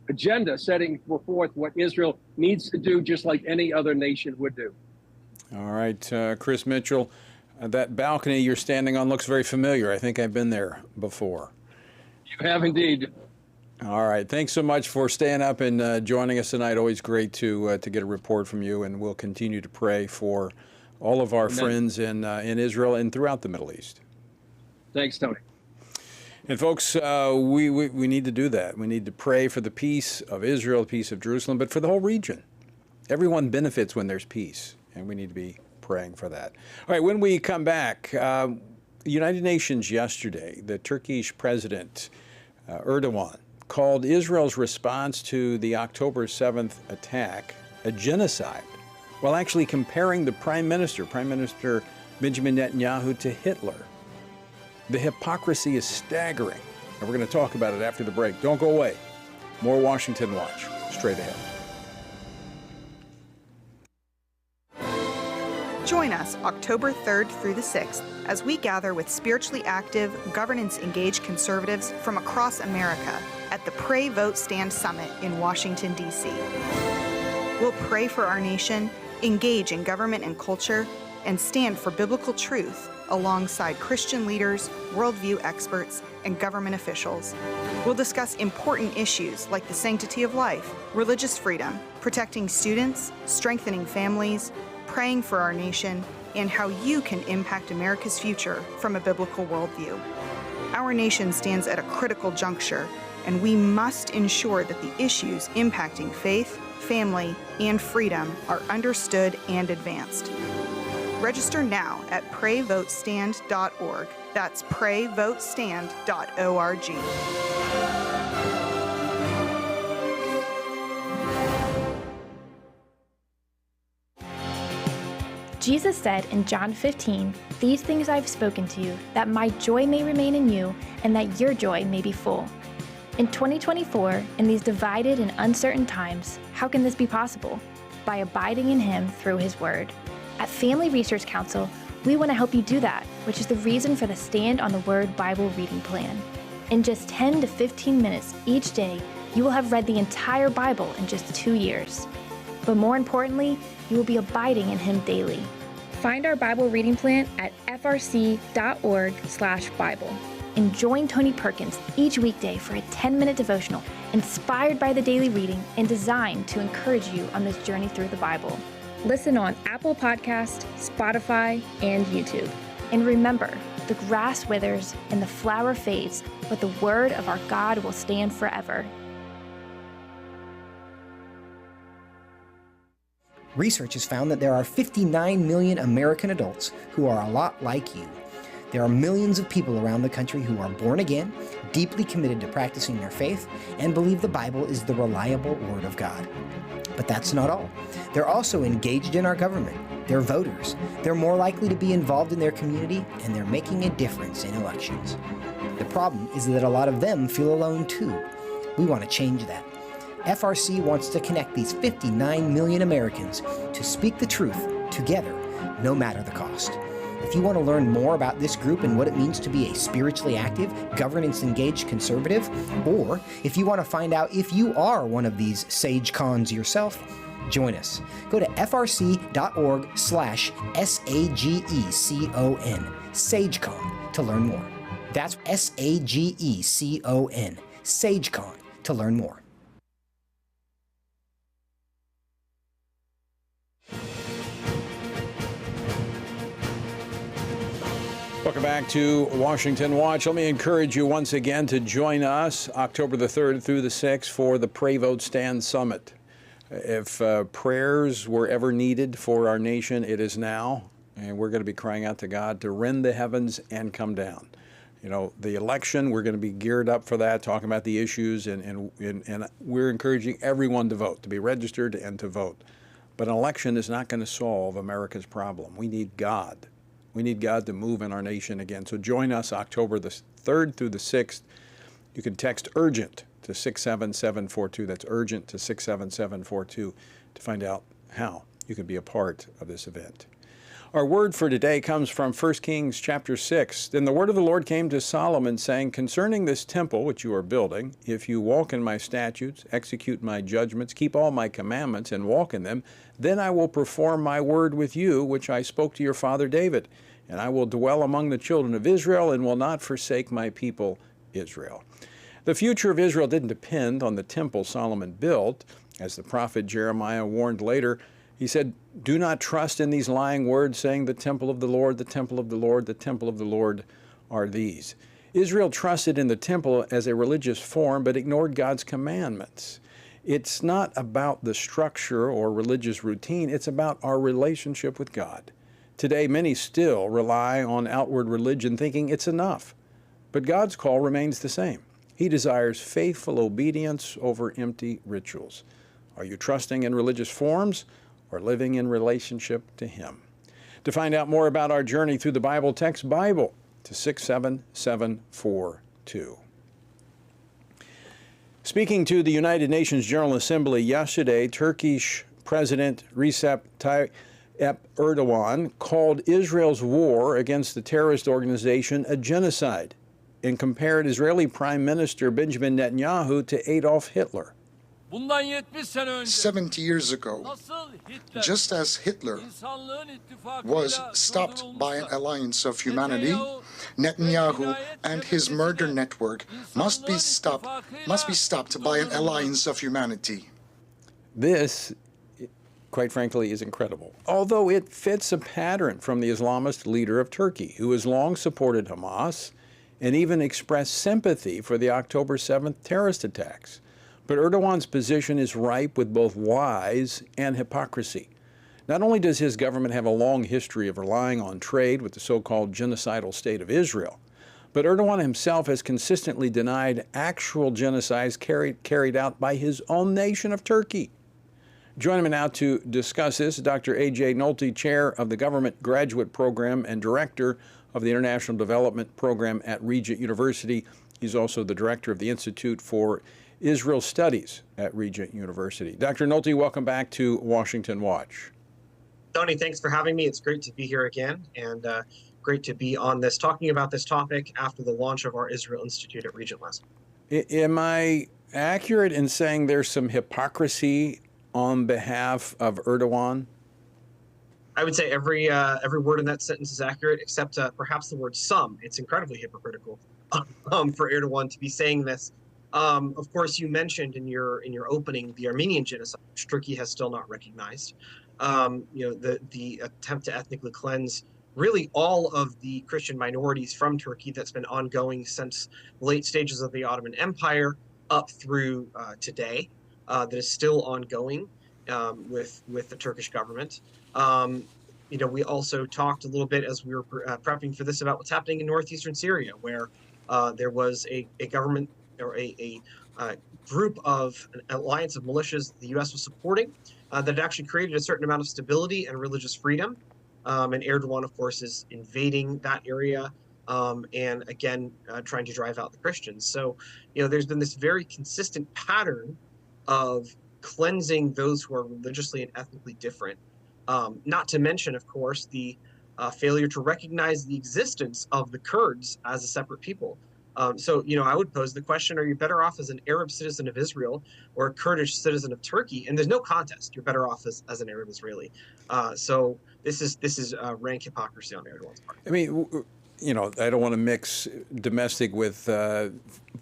S21: agenda, setting forth what Israel needs to do, just like any other nation would do.
S10: All right, Chris Mitchell, that balcony you're standing on looks very familiar. I think I've been there before.
S21: You have indeed.
S10: All right, thanks so much for staying up and joining us tonight. Always great to get a report from you, and we'll continue to pray for all of our friends in Israel and throughout the Middle East.
S21: Thanks, Tony.
S10: And folks, we need to do that. We need to pray for the peace of Israel, the peace of Jerusalem, but for the whole region. Everyone benefits when there's peace, and we need to be praying for that. All right, when we come back, United Nations yesterday, the Turkish president, Erdogan, called Israel's response to the October 7th attack a genocide, while actually comparing the Prime Minister Benjamin Netanyahu, to Hitler. The hypocrisy is staggering, and we're going to talk about it after the break. Don't go away. More Washington Watch, straight ahead.
S2: Join us October 3rd through the 6th as we gather with spiritually active, governance-engaged conservatives from across America at the Pray, Vote, Stand Summit in Washington, D.C. We'll pray for our nation, engage in government and culture, and stand for biblical truth alongside Christian leaders, worldview experts, and government officials. We'll discuss important issues like the sanctity of life, religious freedom, protecting students, strengthening families, praying for our nation, and how you can impact America's future from a biblical worldview. Our nation stands at a critical juncture, and we must ensure that the issues impacting faith, family, and freedom are understood and advanced. Register now at PrayVoteStand.org. That's PrayVoteStand.org.
S3: Jesus said in John 15, "These things I've spoken to you, that my joy may remain in you, and that your joy may be full." In 2024, in these divided and uncertain times, how can this be possible? By abiding in Him through His Word. At Family Research Council, we want to help you do that, which is the reason for the Stand on the Word Bible reading plan. In just 10 to 15 minutes each day, you will have read the entire Bible in just 2 years. But more importantly, you will be abiding in Him daily. Find our Bible reading plan at frc.org/Bible. And join Tony Perkins each weekday for a 10-minute devotional inspired by the daily reading and designed to encourage you on this journey through the Bible. Listen on Apple Podcasts, Spotify, and YouTube. And remember, the grass withers and the flower fades, but the word of our God will stand forever.
S20: Research has found that there are 59 million American adults who are a lot like you. There are millions of people around the country who are born again, deeply committed to practicing their faith, and believe the Bible is the reliable Word of God. But that's not all. They're also engaged in our government. They're voters. They're more likely to be involved in their community, and they're making a difference in elections. The problem is that a lot of them feel alone too. We want to change that. FRC wants to connect these 59 million Americans to speak the truth together, no matter the cost. If you want to learn more about this group and what it means to be a spiritually active, governance-engaged conservative, or if you want to find out if you are one of these sage cons yourself, join us. Go to frc.org/SAGECON, SageCon, to learn more. That's SAGECON, SageCon, to learn more.
S10: Welcome back to Washington Watch. Let me encourage you once again to join us October the 3rd through the 6th for the Pray, Vote, Stand Summit. If prayers were ever needed for our nation, it is now. And we're going to be crying out to God to rend the heavens and come down. You know, the election, we're going to be geared up for that, talking about the issues, and we're encouraging everyone to vote, to be registered and to vote. But an election is not going to solve America's problem. We need God. We need God to move in our nation again. So join us October the 3rd through the 6th. You can text URGENT to 67742. That's URGENT to 67742 to find out how you can be a part of this event. Our word for today comes from 1 Kings chapter 6. Then the word of the Lord came to Solomon, saying, "Concerning this temple which you are building, if you walk in my statutes, execute my judgments, keep all my commandments, and walk in them, then I will perform my word with you, which I spoke to your father David. And I will dwell among the children of Israel, and will not forsake my people Israel." The future of Israel didn't depend on the temple Solomon built. As the prophet Jeremiah warned later, he said, "Do not trust in these lying words, saying, the temple of the Lord, the temple of the Lord, the temple of the Lord are these." Israel trusted in the temple as a religious form, but ignored God's commandments. It's not about the structure or religious routine. It's about our relationship with God. Today, many still rely on outward religion, thinking it's enough. But God's call remains the same. He desires faithful obedience over empty rituals. Are you trusting in religious forms or living in relationship to Him? To find out more about our journey through the Bible, text BIBLE to 67742. Speaking to the United Nations General Assembly yesterday, Turkish President Recep Tayyip Erdogan called Israel's war against the terrorist organization a genocide and compared Israeli Prime Minister Benjamin Netanyahu to Adolf Hitler.
S11: 70 years ago, just as Hitler was stopped by an alliance of humanity, Netanyahu and his murder network must be stopped by an alliance of humanity.
S10: This, quite frankly, is incredible, although it fits a pattern from the Islamist leader of Turkey, who has long supported Hamas and even expressed sympathy for the October 7th terrorist attacks. But Erdogan's position is ripe with both lies and hypocrisy. Not only does his government have a long history of relying on trade with the so-called genocidal state of Israel, but Erdogan himself has consistently denied actual genocides carried out by his own nation of Turkey. Joining me now to discuss this, Dr. A.J. Nolte, Chair of the Government Graduate Program and Director of the International Development Program at Regent University. He's also the Director of the Institute for Israel Studies at Regent University. Dr. Nolte, welcome back to Washington Watch.
S4: Tony, thanks for having me. It's great to be here again, and great to be on this, talking about this topic after the launch of our Israel Institute at Regent last week.
S10: Am I accurate in saying there's some hypocrisy on behalf of Erdogan?
S4: I would say every word in that sentence is accurate, except perhaps the word some. It's incredibly hypocritical for Erdogan to be saying this. Of course, you mentioned in your opening the Armenian genocide, which Turkey has still not recognized. The attempt to ethnically cleanse really all of the Christian minorities from Turkey that's been ongoing since the late stages of the Ottoman Empire up through today, that is still ongoing with the Turkish government. We also talked a little bit as we were prepping for this about what's happening in northeastern Syria, where there was a government or a group of an alliance of militias the U.S. was supporting that actually created a certain amount of stability and religious freedom. And Erdogan, of course, is invading that area and again, trying to drive out the Christians. So, there's been this very consistent pattern of cleansing those who are religiously and ethnically different. Not to mention, of course, the failure to recognize the existence of the Kurds as a separate people. I would pose the question, are you better off as an Arab citizen of Israel or a Kurdish citizen of Turkey? And there's no contest. You're better off as an Arab Israeli. So this is rank hypocrisy on Erdogan's part.
S10: I mean, I don't want to mix domestic with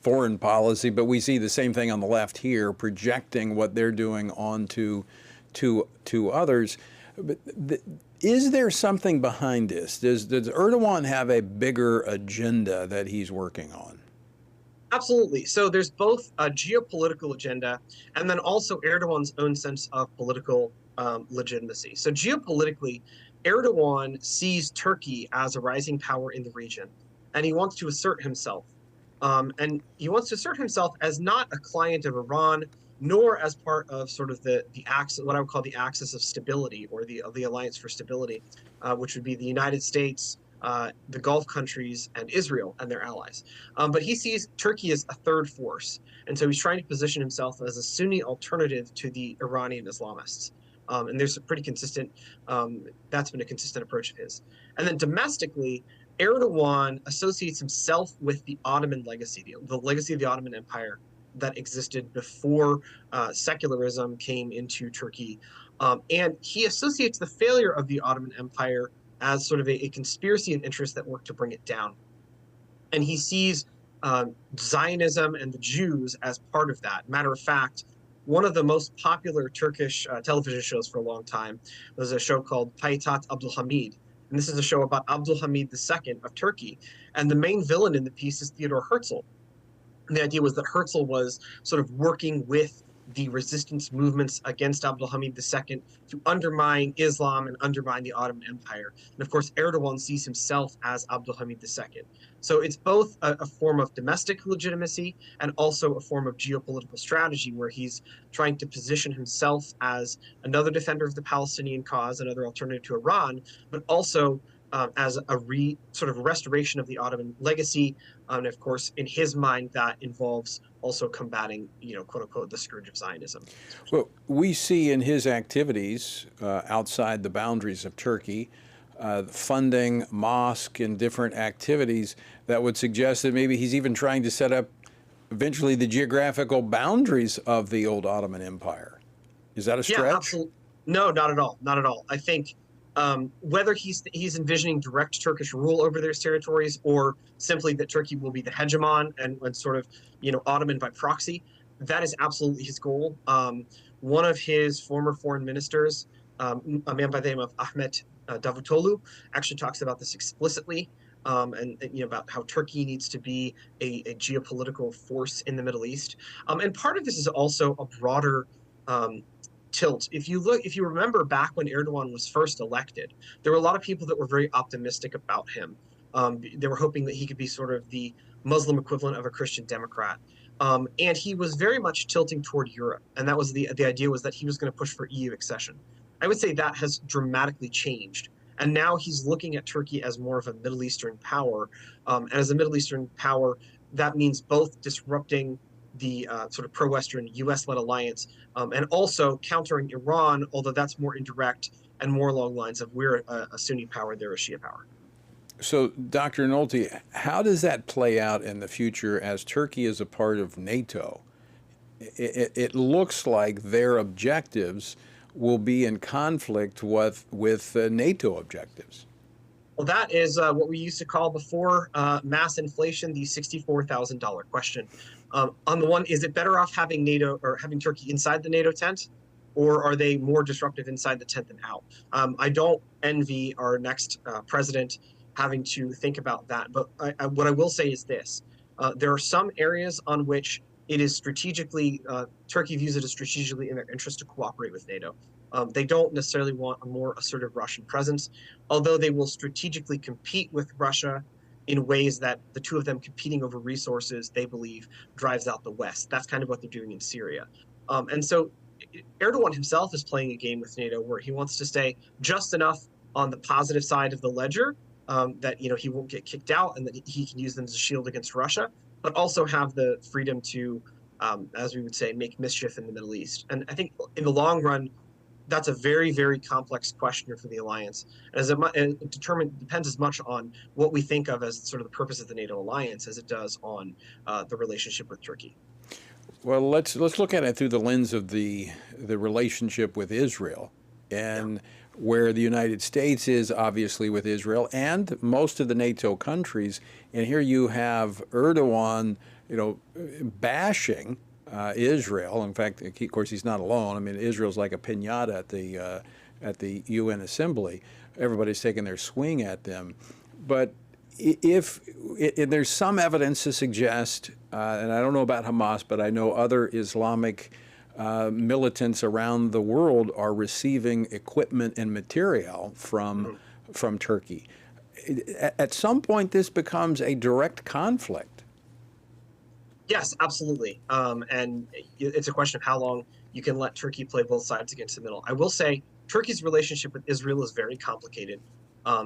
S10: foreign policy, but we see the same thing on the left here, projecting what they're doing onto to others. But is there something behind this? Does Erdogan have a bigger agenda that he's working on?
S4: Absolutely. So there's both a geopolitical agenda and then also Erdogan's own sense of political legitimacy. So geopolitically, Erdogan sees Turkey as a rising power in the region, and he wants to assert himself. And he wants to assert himself as not a client of Iran, nor as part of sort of the axis, what I would call the axis of stability, or the Alliance for Stability, which would be the United States, the Gulf countries, and Israel and their allies. But he sees Turkey as a third force, and so he's trying to position himself as a Sunni alternative to the Iranian Islamists. And there's a pretty consistent, that's been a consistent approach of his. And then domestically, Erdogan associates himself with the Ottoman legacy, the legacy of the Ottoman Empire that existed before secularism came into Turkey. And he associates the failure of the Ottoman Empire as sort of a conspiracy of interests that worked to bring it down. And he sees Zionism and the Jews as part of that. Matter of fact, one of the most popular Turkish television shows for a long time was a show called Payitaht Abdülhamid. And this is a show about Abdülhamid II of Turkey. And the main villain in the piece is Theodor Herzl. And the idea was that Herzl was sort of working with the resistance movements against Abdülhamid II to undermine Islam and undermine the Ottoman Empire. And of course, Erdogan sees himself as Abdülhamid II. So it's both a form of domestic legitimacy and also a form of geopolitical strategy, where he's trying to position himself as another defender of the Palestinian cause, another alternative to Iran, but also as a sort of restoration of the Ottoman legacy. And of course, in his mind, that involves also combating, quote unquote, the scourge of Zionism.
S10: Well, we see in his activities outside the boundaries of Turkey, funding mosque and different activities that would suggest that maybe he's even trying to set up eventually the geographical boundaries of the old Ottoman Empire. Is that a stretch?
S4: Yeah, absolutely. No, not at all. Not at all. I think whether he's envisioning direct Turkish rule over those territories, or simply that Turkey will be the hegemon and sort of, Ottoman by proxy, that is absolutely his goal. One of his former foreign ministers, a man by the name of Ahmet Davutoglu, actually talks about this explicitly, and about how Turkey needs to be a geopolitical force in the Middle East. And part of this is also a broader tilt. If you remember back when Erdogan was first elected, there were a lot of people that were very optimistic about him. They were hoping that he could be sort of the Muslim equivalent of a Christian Democrat. And he was very much tilting toward Europe. And that was the idea was that he was going to push for EU accession. I would say that has dramatically changed. And now he's looking at Turkey as more of a Middle Eastern power. And as a Middle Eastern power, that means both disrupting the sort of pro-Western US-led alliance and also countering Iran, although that's more indirect and more along lines of we're a Sunni power, they're a Shia power.
S10: So, Dr. Nolte, how does that play out in the future as Turkey is a part of NATO? It looks like their objectives will be in conflict with NATO objectives.
S4: Well, that is what we used to call before mass inflation, the $64,000 question. On the one, is it better off having NATO or having Turkey inside the NATO tent, or are they more disruptive inside the tent than out? I don't envy our next president having to think about that. But what I will say is this. There are some areas on which it is strategically, Turkey views it as strategically in their interest to cooperate with NATO. They don't necessarily want a more assertive Russian presence, although they will strategically compete with Russia in ways that the two of them competing over resources, they believe, drives out the West. That's kind of what they're doing in Syria. And so Erdogan himself is playing a game with NATO where he wants to stay just enough on the positive side of the ledger that he won't get kicked out and that he can use them as a shield against Russia, but also have the freedom to, as we would say, make mischief in the Middle East. And I think in the long run, that's a very, very complex question for the alliance. As it depends as much on what we think of as sort of the purpose of the NATO alliance as it does on the relationship with Turkey.
S10: Well, let's look at it through the lens of the relationship with Israel, and where the United States is obviously with Israel and most of the NATO countries. And here you have Erdogan, bashing Israel. In fact, of course, he's not alone. I mean, Israel's like a piñata at the UN Assembly. Everybody's taking their swing at them. But if there's some evidence to suggest, and I don't know about Hamas, but I know other Islamic militants around the world are receiving equipment and material from Turkey. At some point, this becomes a direct conflict.
S4: Yes, absolutely. And it's a question of how long you can let Turkey play both sides against the middle. I will say Turkey's relationship with Israel is very complicated.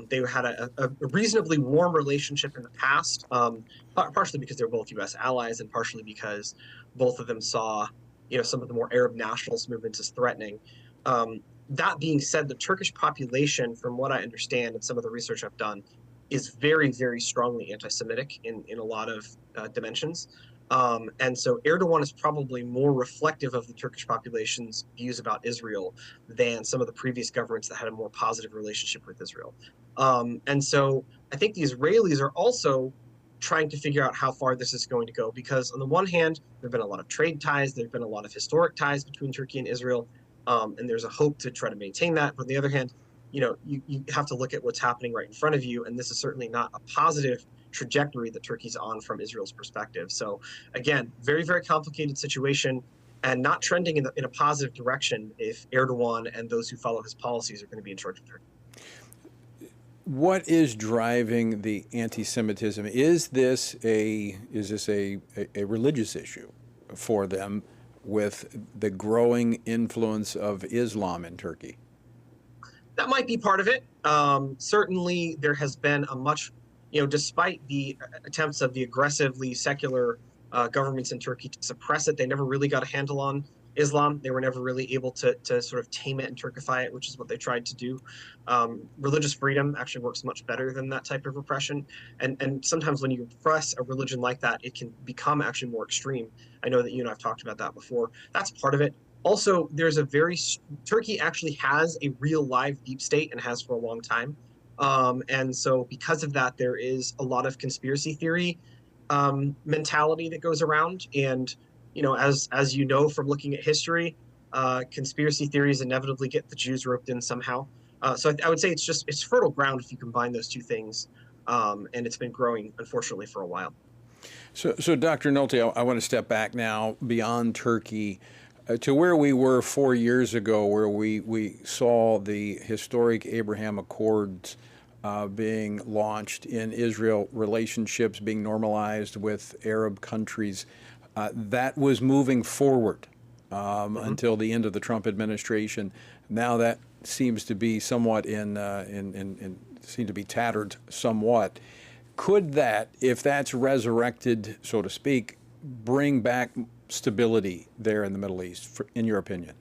S4: They had a reasonably warm relationship in the past, partially because they're both U.S. allies and partially because both of them saw some of the more Arab nationalist movements as threatening. That being said, the Turkish population, from what I understand and some of the research I've done, is very, very strongly anti-Semitic in a lot of dimensions. And so Erdogan is probably more reflective of the Turkish population's views about Israel than some of the previous governments that had a more positive relationship with Israel. And so I think the Israelis are also trying to figure out how far this is going to go, because on the one hand, there have been a lot of trade ties, there have been a lot of historic ties between Turkey and Israel, and there's a hope to try to maintain that. But on the other hand, you have to look at what's happening right in front of you, and this is certainly not a positive trajectory that Turkey's on from Israel's perspective. So again, very, very complicated situation and not trending in a positive direction if Erdogan and those who follow his policies are going to be in charge of Turkey.
S10: What is driving the anti-Semitism? Is this a religious issue for them with the growing influence of Islam in Turkey?
S4: That might be part of it. Certainly, there has been a much, despite the attempts of the aggressively secular governments in Turkey to suppress it, they never really got a handle on Islam. They were never really able to sort of tame it and Turkify it, which is what they tried to do. Religious freedom actually works much better than that type of repression. And sometimes when you repress a religion like that, it can become actually more extreme. I know that you and I have talked about that before. That's part of it. Also, Turkey actually has a real live deep state and has for a long time. And so because of that, there is a lot of conspiracy theory mentality that goes around. And as you know from looking at history, conspiracy theories inevitably get the Jews roped in somehow. So I would say it's fertile ground if you combine those two things, and it's been growing, unfortunately, for a while.
S10: So Dr. Nolte, I want to step back now beyond Turkey to where we were 4 years ago, where we saw the historic Abraham Accords being launched in Israel, relationships being normalized with Arab countries. That was moving forward until the end of the Trump administration. Now that seems to be somewhat seem to be tattered somewhat. Could that, if that's resurrected, so to speak, bring back stability there in the Middle East, in your opinion?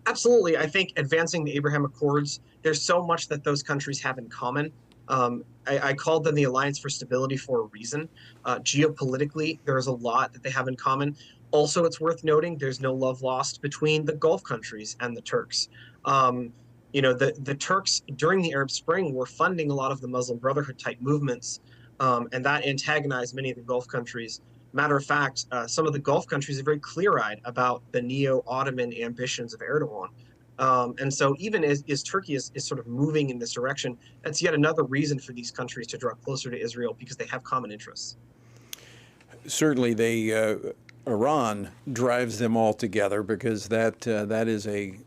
S4: Absolutely. I think advancing the Abraham Accords, there's so much that those countries have in common. I called them the Alliance for Stability for a reason. Geopolitically, there's a lot that they have in common. Also, it's worth noting there's no love lost between the Gulf countries and the Turks. The Turks during the Arab Spring were funding a lot of the Muslim Brotherhood type movements, and that antagonized many of the Gulf countries. Matter of fact, some of the Gulf countries are very clear-eyed about the neo-Ottoman ambitions of Erdogan. And so even as Turkey is sort of moving in this direction, that's yet another reason for these countries to draw closer to Israel, because they have common interests.
S10: Certainly, Iran drives them all together, because that is a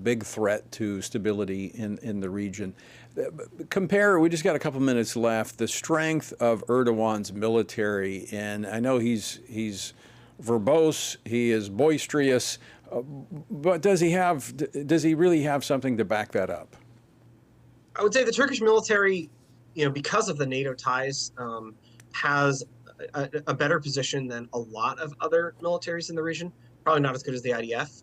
S10: big threat to stability in the region. Compare, we just got a couple minutes left, the strength of Erdogan's military, and I know he's verbose, he is boisterous, but does he really have something to back that up?
S4: I would say the Turkish military, because of the NATO ties, has a better position than a lot of other militaries in the region. Probably not as good as the IDF.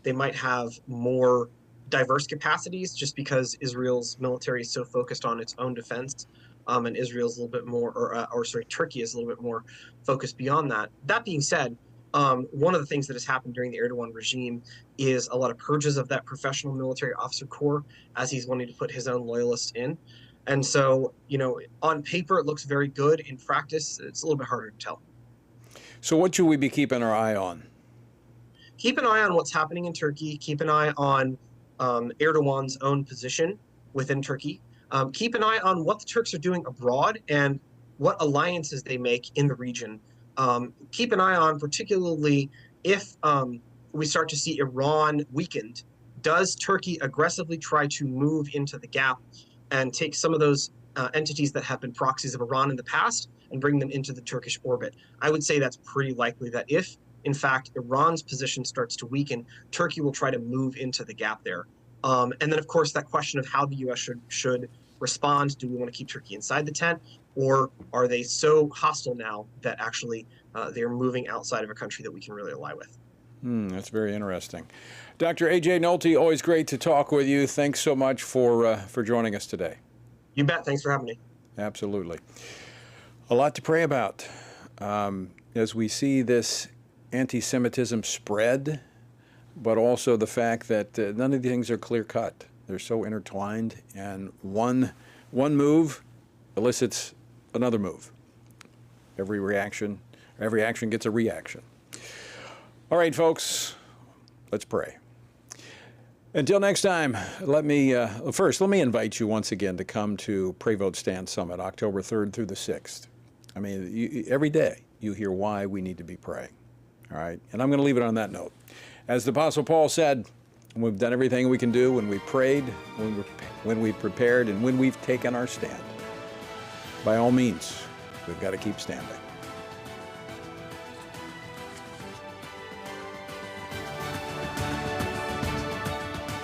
S4: They might have more diverse capacities just because Israel's military is so focused on its own defense, and Israel's a little bit more, Turkey is a little bit more focused beyond that. That being said, one of the things that has happened during the Erdogan regime is a lot of purges of that professional military officer corps, as he's wanting to put his own loyalists in. And so, on paper, it looks very good. In practice, it's a little bit harder to tell.
S10: So what should we be keeping our eye on?
S4: Keep an eye on what's happening in Turkey. Keep an eye on Erdogan's own position within Turkey. Keep an eye on what the Turks are doing abroad and what alliances they make in the region. Keep an eye on, particularly if we start to see Iran weakened, does Turkey aggressively try to move into the gap and take some of those entities that have been proxies of Iran in the past and bring them into the Turkish orbit? I would say that's pretty likely that if, in fact, Iran's position starts to weaken, Turkey will try to move into the gap there. And then, of course, that question of how the U.S. should respond. Do we want to keep Turkey inside the tent, or are they so hostile now that actually they're moving outside of a country that we can really ally with?
S10: That's very interesting. Dr. A.J. Nolte, always great to talk with you. Thanks so much for joining us today.
S4: You bet. Thanks for having me.
S10: Absolutely. A lot to pray about as we see this anti-Semitism spread, but also the fact that none of the things are clear-cut. They're so intertwined, and one move elicits another move. Every action gets a reaction. All right, folks, let's pray. Until next time, let me invite you once again to come to Pray, Vote, Stand Summit, October 3rd through the 6th. I mean, every day you hear why we need to be praying. All right, and I'm going to leave it on that note. As the Apostle Paul said, we've done everything we can do when we prayed, when we prepared, and when we've taken our stand. By all means, we've got to keep standing.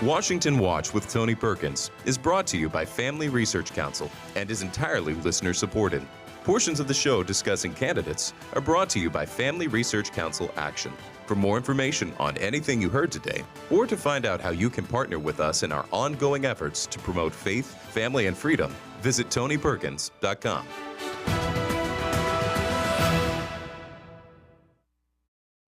S8: Washington Watch with Tony Perkins is brought to you by Family Research Council and is entirely listener-supported. Portions of the show discussing candidates are brought to you by Family Research Council Action. For more information on anything you heard today, or to find out how you can partner with us in our ongoing efforts to promote faith, family, and freedom, visit TonyPerkins.com.